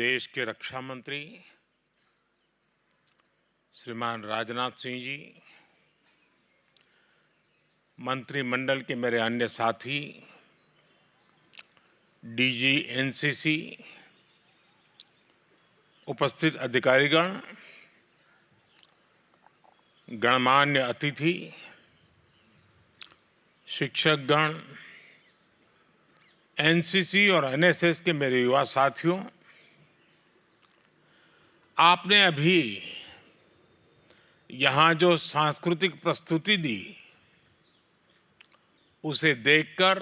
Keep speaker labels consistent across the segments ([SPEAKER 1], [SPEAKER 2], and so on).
[SPEAKER 1] देश के रक्षा मंत्री श्रीमान राजनाथ सिंह जी, मंत्रिमंडल के मेरे अन्य साथी, डीजी एनसीसी, उपस्थित अधिकारीगण, गणमान्य अतिथि, शिक्षकगण, एनसीसी और एनएसएस के मेरे युवा साथियों, आपने अभी यहाँ जो सांस्कृतिक प्रस्तुति दी, उसे देखकर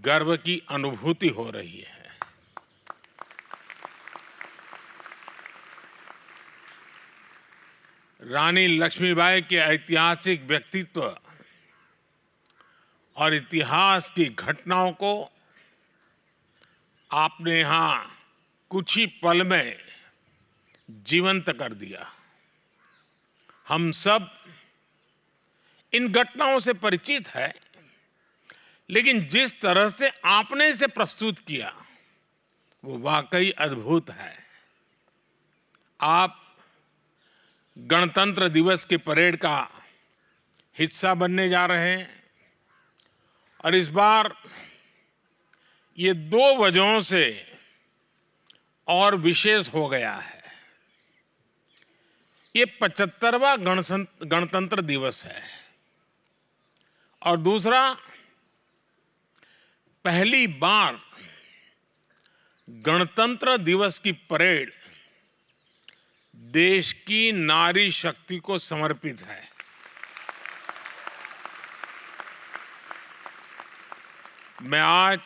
[SPEAKER 1] गर्व की अनुभूति हो रही है। रानी लक्ष्मीबाई के ऐतिहासिक व्यक्तित्व और इतिहास की घटनाओं को आपने यहाँ कुछ ही पल में जीवंत कर दिया। हम सब इन घटनाओं से परिचित हैं, लेकिन जिस तरह से आपने इसे प्रस्तुत किया वो वाकई अद्भुत है। आप गणतंत्र दिवस की परेड का हिस्सा बनने जा रहे हैं और इस बार ये 2 वजहों से और विशेष हो गया है। ये 75वां गणतंत्र दिवस है और दूसरा, पहली बार गणतंत्र दिवस की परेड देश की नारी शक्ति को समर्पित है। मैं आज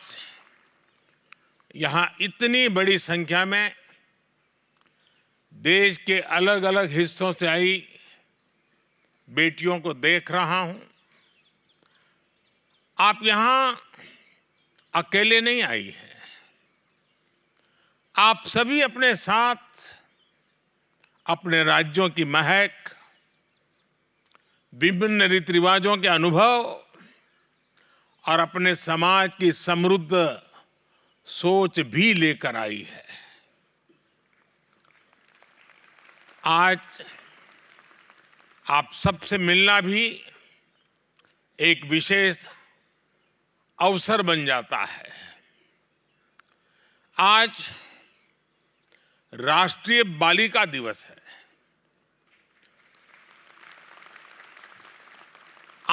[SPEAKER 1] यहां इतनी बड़ी संख्या में देश के अलग अलग हिस्सों से आई बेटियों को देख रहा हूं। आप यहां अकेले नहीं आई हैं। आप सभी अपने साथ अपने राज्यों की महक, विभिन्न रीति रिवाजों के अनुभव और अपने समाज की समृद्ध सोच भी लेकर आई है। आज आप सबसे मिलना भी एक विशेष अवसर बन जाता है। आज राष्ट्रीय बालिका दिवस है।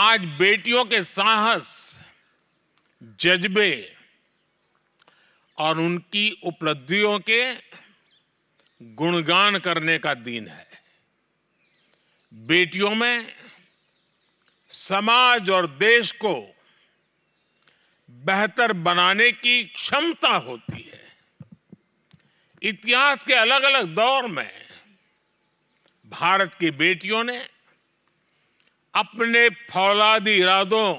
[SPEAKER 1] आज बेटियों के साहस, जज्बे और उनकी उपलब्धियों के गुणगान करने का दिन है। बेटियों में समाज और देश को बेहतर बनाने की क्षमता होती है। इतिहास के अलग अलग दौर में भारत की बेटियों ने अपने फौलादी इरादों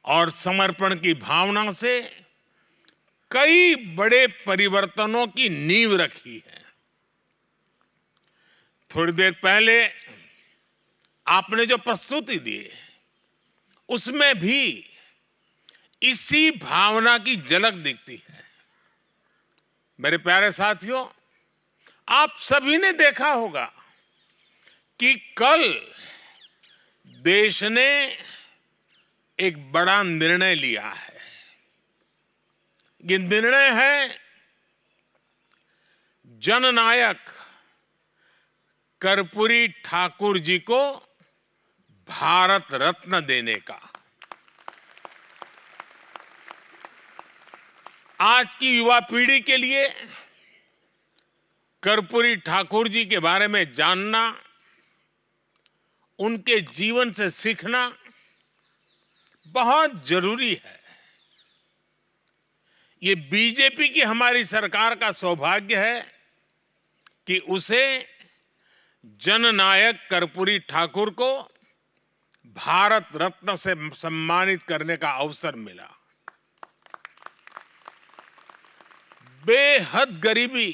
[SPEAKER 1] और समर्पण की भावना से कई बड़े परिवर्तनों की नींव रखी है। थोड़ी देर पहले आपने जो प्रस्तुति दी, उसमें भी इसी भावना की झलक दिखती है। मेरे प्यारे साथियों, आप सभी ने देखा होगा कि कल देश ने एक बड़ा निर्णय लिया है। ये निर्णय है जननायक कर्पूरी ठाकुर जी को भारत रत्न देने का। आज की युवा पीढ़ी के लिए कर्पूरी ठाकुर जी के बारे में जानना, उनके जीवन से सीखना बहुत जरूरी है। ये बीजेपी की हमारी सरकार का सौभाग्य है कि उसे जननायक कर्पूरी ठाकुर को भारत रत्न से सम्मानित करने का अवसर मिला। बेहद गरीबी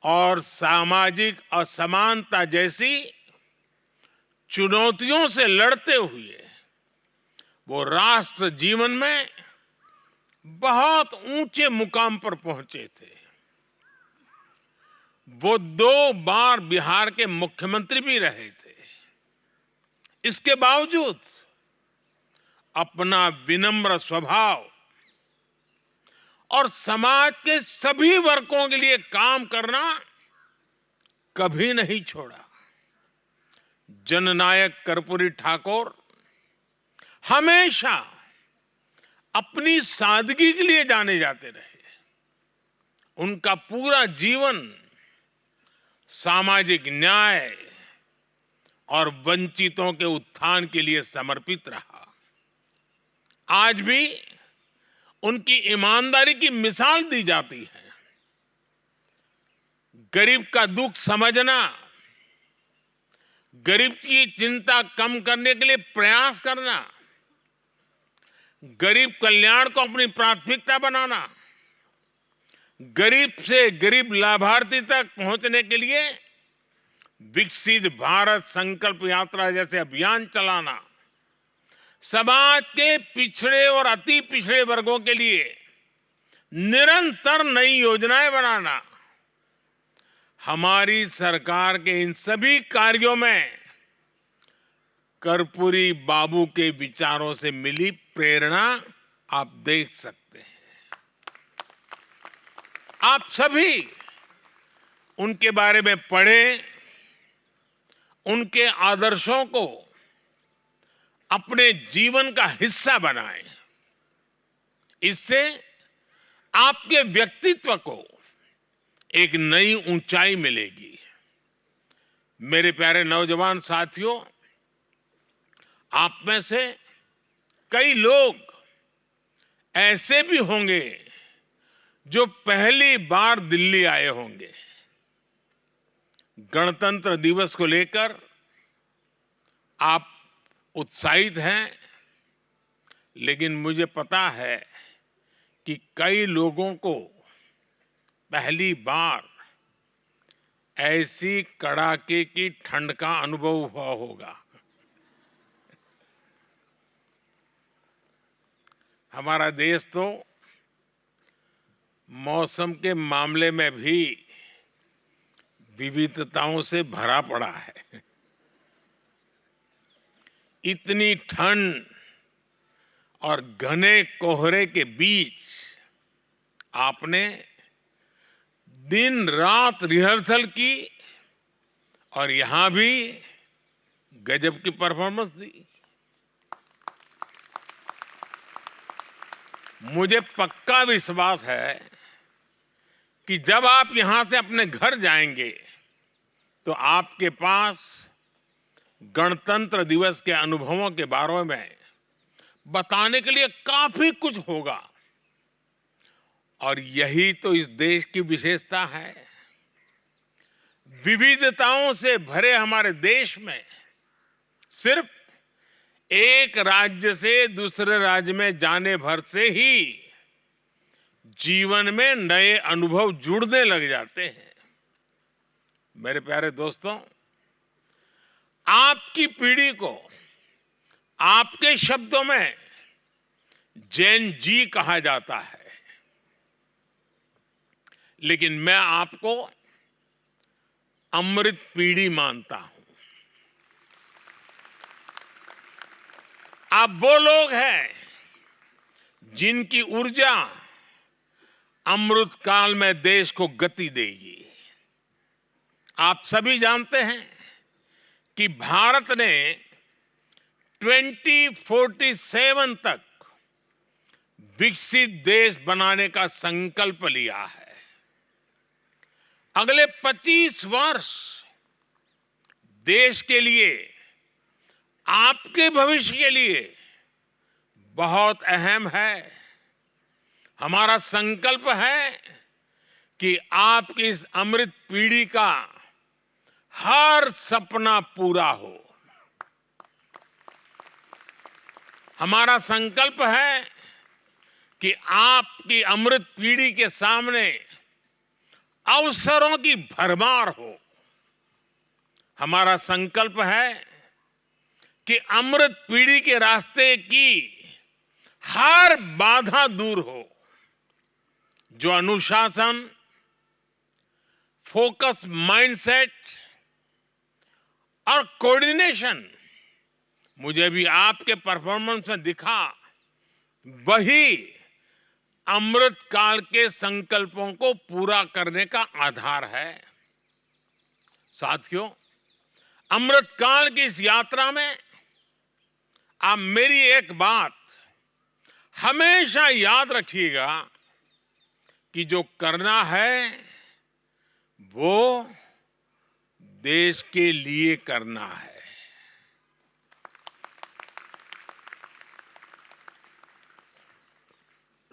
[SPEAKER 1] और सामाजिक असमानता जैसी चुनौतियों से लड़ते हुए वो राष्ट्र जीवन में बहुत ऊंचे मुकाम पर पहुंचे थे। वो 2 बार बिहार के मुख्यमंत्री भी रहे थे। इसके बावजूद अपना विनम्र स्वभाव और समाज के सभी वर्गों के लिए काम करना कभी नहीं छोड़ा। जननायक कर्पूरी ठाकुर हमेशा अपनी सादगी के लिए जाने जाते रहे। उनका पूरा जीवन सामाजिक न्याय और वंचितों के उत्थान के लिए समर्पित रहा। आज भी उनकी ईमानदारी की मिसाल दी जाती है। गरीब का दुख समझना, गरीब की चिंता कम करने के लिए प्रयास करना, गरीब कल्याण को अपनी प्राथमिकता बनाना, गरीब से गरीब लाभार्थी तक पहुंचने के लिए विकसित भारत संकल्प यात्रा जैसे अभियान चलाना, समाज के पिछड़े और अति पिछड़े वर्गों के लिए निरंतर नई योजनाएं बनाना, हमारी सरकार के इन सभी कार्यों में कर्पूरी बाबू के विचारों से मिली प्रेरणा आप देख सकते हैं। आप सभी उनके बारे में पढ़ें, उनके आदर्शों को अपने जीवन का हिस्सा बनाएं। इससे आपके व्यक्तित्व को एक नई ऊंचाई मिलेगी। मेरे प्यारे नौजवान साथियों, आप में से कई लोग ऐसे भी होंगे जो पहली बार दिल्ली आए होंगे। गणतंत्र दिवस को लेकर आप उत्साहित हैं, लेकिन मुझे पता है कि कई लोगों को पहली बार ऐसी कड़ाके की ठंड का अनुभव हुआ होगा। हमारा देश तो मौसम के मामले में भी विविधताओं से भरा पड़ा है। इतनी ठंड और घने कोहरे के बीच आपने दिन रात रिहर्सल की और यहां भी गजब की परफॉर्मेंस दी। मुझे पक्का विश्वास है कि जब आप यहां से अपने घर जाएंगे तो आपके पास गणतंत्र दिवस के अनुभवों के बारे में बताने के लिए काफी कुछ होगा। और यही तो इस देश की विशेषता है। विविधताओं से भरे हमारे देश में सिर्फ एक राज्य से दूसरे राज्य में जाने भर से ही जीवन में नए अनुभव जुड़ने लग जाते हैं। मेरे प्यारे दोस्तों, आपकी पीढ़ी को आपके शब्दों में जेन जी कहा जाता है, लेकिन मैं आपको अमृत पीढ़ी मानता हूं। आप वो लोग हैं जिनकी ऊर्जा अमृत काल में देश को गति देगी। आप सभी जानते हैं कि भारत ने 2047 तक विकसित देश बनाने का संकल्प लिया है। अगले 25 वर्ष देश के लिए, आपके भविष्य के लिए बहुत अहम है। हमारा संकल्प है कि आपकी इस अमृत पीढ़ी का हर सपना पूरा हो। हमारा संकल्प है कि आपकी अमृत पीढ़ी के सामने अवसरों की भरमार हो। हमारा संकल्प है कि अमृत पीढ़ी के रास्ते की हर बाधा दूर हो। जो अनुशासन, फोकस माइंडसेट और कोऑर्डिनेशन मुझे भी आपके परफॉर्मेंस में दिखा, वही अमृत काल के संकल्पों को पूरा करने का आधार है। साथियों, अमृत काल की इस यात्रा में आप मेरी एक बात हमेशा याद रखिएगा कि जो करना है वो देश के लिए करना है।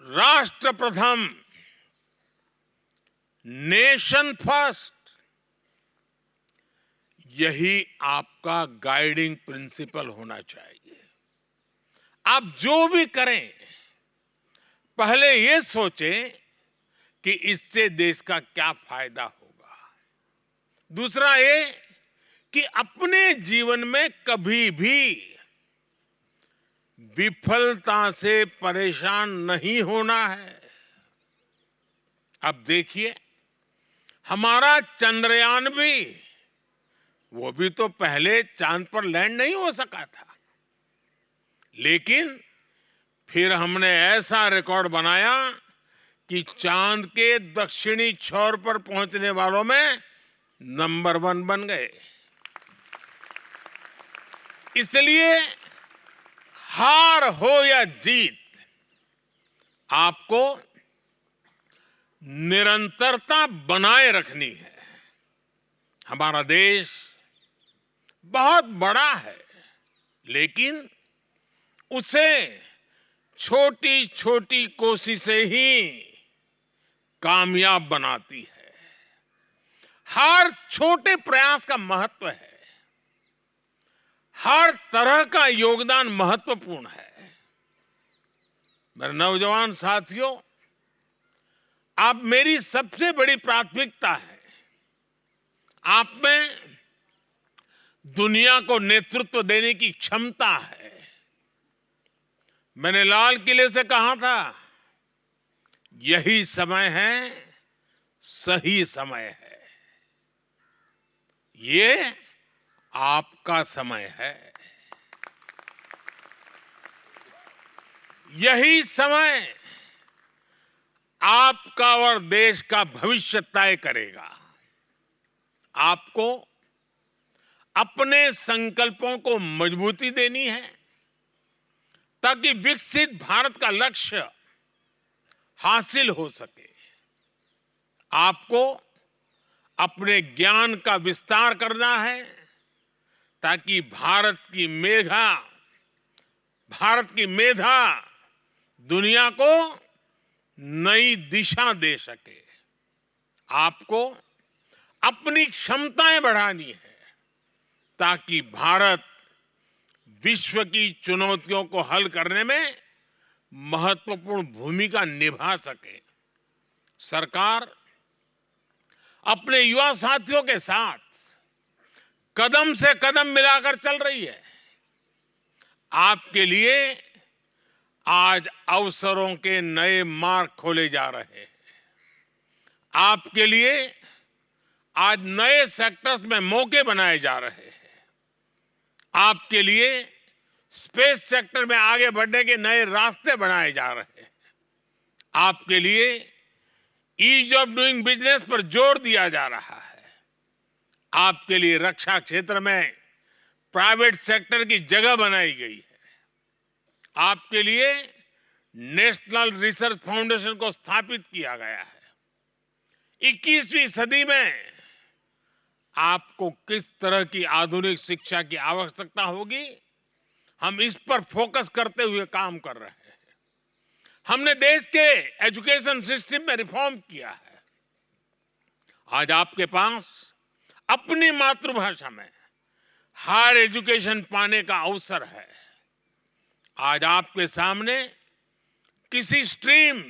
[SPEAKER 1] राष्ट्र प्रथम, नेशन फर्स्ट, यही आपका गाइडिंग प्रिंसिपल होना चाहिए। आप जो भी करें, पहले ये सोचें कि इससे देश का क्या फायदा होगा। दूसरा ये कि अपने जीवन में कभी भी विफलता से परेशान नहीं होना है। अब देखिए, हमारा चंद्रयान भी, वो भी तो पहले चांद पर लैंड नहीं हो सका था, लेकिन फिर हमने ऐसा रिकॉर्ड बनाया कि चांद के दक्षिणी छोर पर पहुंचने वालों में नंबर 1 बन गए। इसलिए हार हो या जीत, आपको निरंतरता बनाए रखनी है। हमारा देश बहुत बड़ा है, लेकिन उसे छोटी छोटी कोशिशें ही कामयाब बनाती है। हर छोटे प्रयास का महत्व है, हर तरह का योगदान महत्वपूर्ण है। मेरे नौजवान साथियों, आप मेरी सबसे बड़ी प्राथमिकता है। आप में दुनिया को नेतृत्व देने की क्षमता है। मैंने लाल किले से कहा था, यही समय है, सही समय है। ये आपका समय है। यही समय आपका और देश का भविष्य तय करेगा। आपको अपने संकल्पों को मजबूती देनी है, ताकि विकसित भारत का लक्ष्य हासिल हो सके। आपको अपने ज्ञान का विस्तार करना है, ताकि भारत की मेधा दुनिया को नई दिशा दे सके। आपको अपनी क्षमताएं बढ़ानी है, ताकि भारत विश्व की चुनौतियों को हल करने में महत्वपूर्ण भूमिका निभा सके। सरकार अपने युवा साथियों के साथ कदम से कदम मिलाकर चल रही है। आपके लिए आज अवसरों के नए मार्ग खोले जा रहे हैं। आपके लिए आज नए सेक्टर्स में मौके बनाए जा रहे हैं। आपके लिए स्पेस सेक्टर में आगे बढ़ने के नए रास्ते बनाए जा रहे हैं। आपके लिए ईज ऑफ डूइंग बिजनेस पर जोर दिया जा रहा है। आपके लिए रक्षा क्षेत्र में प्राइवेट सेक्टर की जगह बनाई गई है। आपके लिए नेशनल रिसर्च फाउंडेशन को स्थापित किया गया है। 21वीं सदी में आपको किस तरह की आधुनिक शिक्षा की आवश्यकता होगी, हम इस पर फोकस करते हुए काम कर रहे हैं। हमने देश के एजुकेशन सिस्टम में रिफॉर्म किया है। आज आपके पास अपनी मातृभाषा में हायर एजुकेशन पाने का अवसर है। आज आपके सामने किसी स्ट्रीम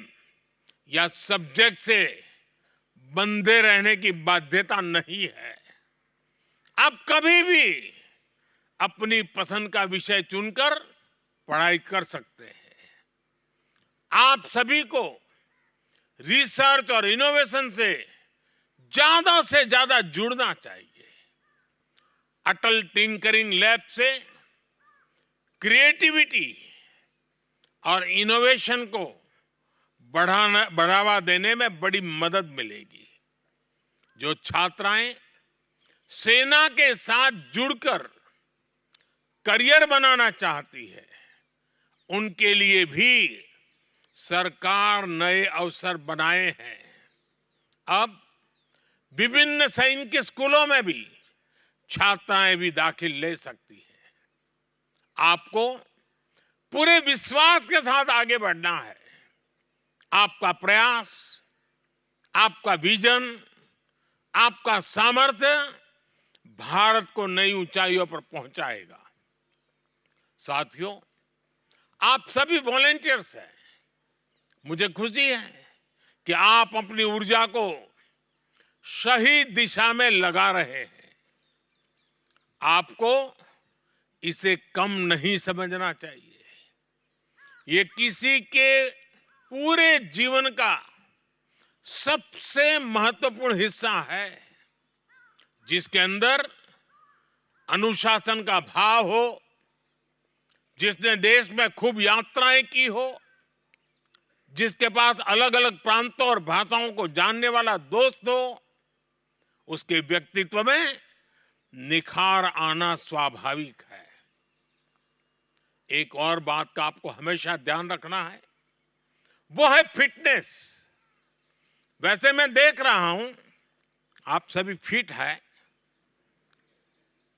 [SPEAKER 1] या सब्जेक्ट से बंधे रहने की बाध्यता नहीं है। आप कभी भी अपनी पसंद का विषय चुनकर पढ़ाई कर सकते हैं। आप सभी को रिसर्च और इनोवेशन से ज्यादा जुड़ना चाहिए। अटल टिंकरिंग लैब से क्रिएटिविटी और इनोवेशन को बढ़ावा देने में बड़ी मदद मिलेगी। जो छात्राएं सेना के साथ जुड़कर करियर बनाना चाहती है, उनके लिए भी सरकार नए अवसर बनाए हैं। अब विभिन्न सैनिक स्कूलों में भी छात्राएं भी दाखिल ले सकती हैं। आपको पूरे विश्वास के साथ आगे बढ़ना है। आपका प्रयास, आपका विजन, आपका सामर्थ्य भारत को नई ऊंचाइयों पर पहुंचाएगा। साथियों, आप सभी वॉलंटियर्स हैं। मुझे खुशी है कि आप अपनी ऊर्जा को सही दिशा में लगा रहे हैं। आपको इसे कम नहीं समझना चाहिए। ये किसी के पूरे जीवन का सबसे महत्वपूर्ण हिस्सा है, जिसके अंदर अनुशासन का भाव हो, जिसने देश में खूब यात्राएं की हो, जिसके पास अलग अलग प्रांतों और भाषाओं को जानने वाला दोस्त हो, उसके व्यक्तित्व में निखार आना स्वाभाविक है। एक और बात का आपको हमेशा ध्यान रखना है, वो है फिटनेस। वैसे मैं देख रहा हूं आप सभी फिट है।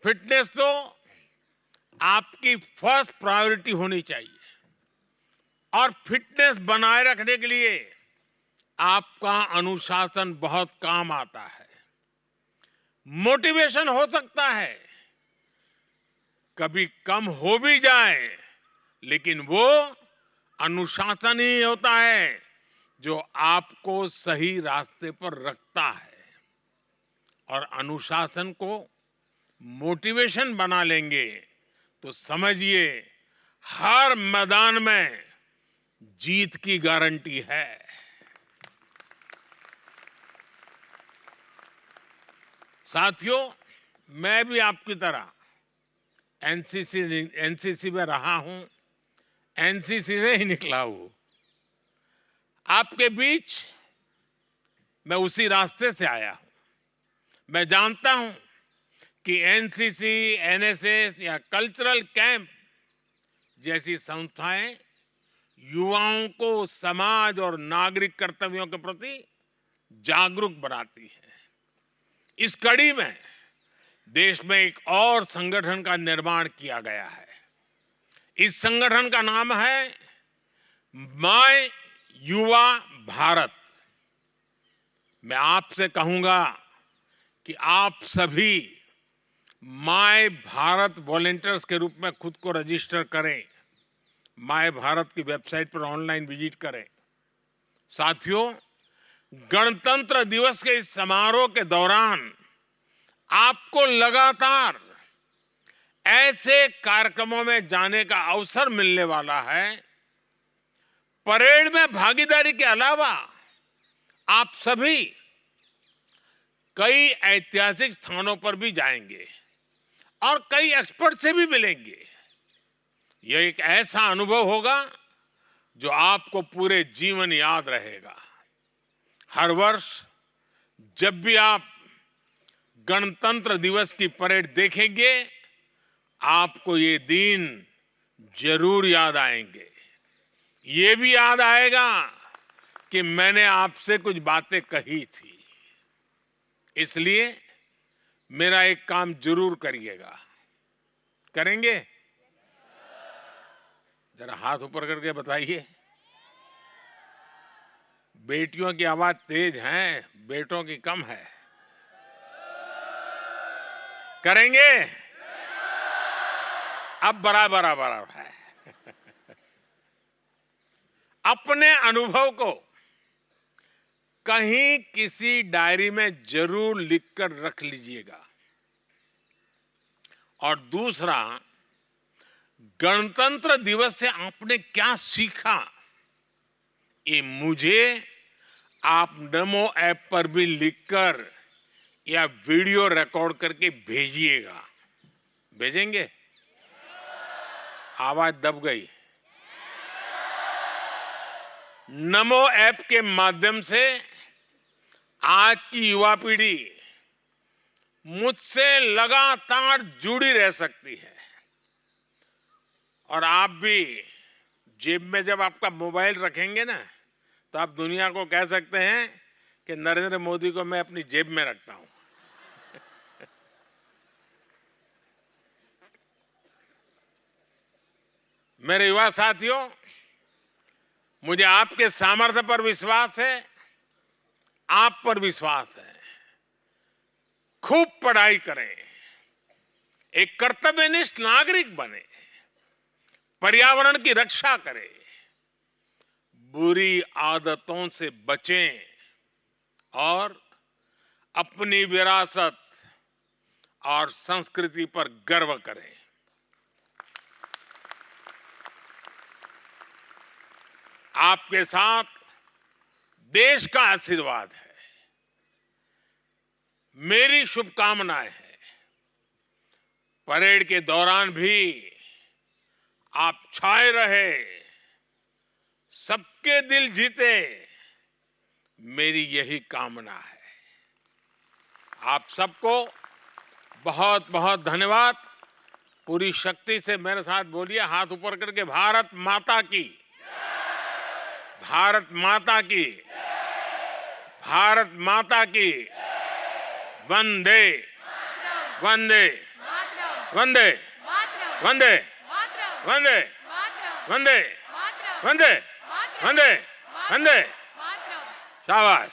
[SPEAKER 1] फिटनेस तो आपकी फर्स्ट प्रायोरिटी होनी चाहिए, और फिटनेस बनाए रखने के लिए आपका अनुशासन बहुत काम आता है। मोटिवेशन हो सकता है कभी कम हो भी जाए, लेकिन वो अनुशासन ही होता है जो आपको सही रास्ते पर रखता है। और अनुशासन को मोटिवेशन बना लेंगे तो समझिए हर मैदान में जीत की गारंटी है। साथियों, मैं भी आपकी तरह एनसीसी में रहा हूं, एनसीसी से ही निकला हूं। आपके बीच मैं उसी रास्ते से आया हूं। मैं जानता हूं कि एनसीसी, एनएसएस या कल्चरल कैंप जैसी संस्थाएं युवाओं को समाज और नागरिक कर्तव्यों के प्रति जागरूक बनाती है। इस कड़ी में देश में एक और संगठन का निर्माण किया गया है। इस संगठन का नाम है माय युवा भारत। मैं आपसे कहूंगा कि आप सभी माय भारत वॉलंटियर्स के रूप में खुद को रजिस्टर करें। माय भारत की वेबसाइट पर ऑनलाइन विजिट करें। साथियों, गणतंत्र दिवस के इस समारोह के दौरान आपको लगातार ऐसे कार्यक्रमों में जाने का अवसर मिलने वाला है। परेड में भागीदारी के अलावा आप सभी कई ऐतिहासिक स्थानों पर भी जाएंगे और कई एक्सपर्ट से भी मिलेंगे। यह एक ऐसा अनुभव होगा जो आपको पूरे जीवन याद रहेगा। हर वर्ष जब भी आप गणतंत्र दिवस की परेड देखेंगे, आपको ये दिन जरूर याद आएंगे। ये भी याद आएगा कि मैंने आपसे कुछ बातें कही थी। इसलिए मेरा एक काम जरूर करिएगा। करेंगे? जरा हाथ ऊपर करके बताइए। बेटियों की आवाज तेज है, बेटों की कम है। करेंगे? अब बराबर है। अपने अनुभव को कहीं किसी डायरी में जरूर लिखकर रख लीजिएगा। और दूसरा, गणतंत्र दिवस से आपने क्या सीखा, ये मुझे आप नमो ऐप पर भी लिखकर या वीडियो रिकॉर्ड करके भेजिएगा। भेजेंगे? आवाज दब गई। नमो ऐप के माध्यम से आज की युवा पीढ़ी मुझसे लगातार जुड़ी रह सकती है। और आप भी जेब में जब आपका मोबाइल रखेंगे ना, तो आप दुनिया को कह सकते हैं कि नरेंद्र मोदी को मैं अपनी जेब में रखता हूं। मेरे युवा साथियों, मुझे आपके सामर्थ्य पर विश्वास है, आप पर विश्वास है। खूब पढ़ाई करें, एक कर्तव्यनिष्ठ नागरिक बने, पर्यावरण की रक्षा करें, बुरी आदतों से बचें और अपनी विरासत और संस्कृति पर गर्व करें। आपके साथ देश का आशीर्वाद है। मेरी शुभकामनाएं हैं। परेड के दौरान भी आप छाए रहे, सबके दिल जीते, मेरी यही कामना है। आप सबको बहुत बहुत धन्यवाद। पूरी शक्ति से मेरे साथ बोलिए, हाथ ऊपर करके, भारत माता की, भारत माता की, भारत माता की, वंदे वंदे वंदे वंदे वंदे वंदे वंदे वंदे वंदे। शाबाश।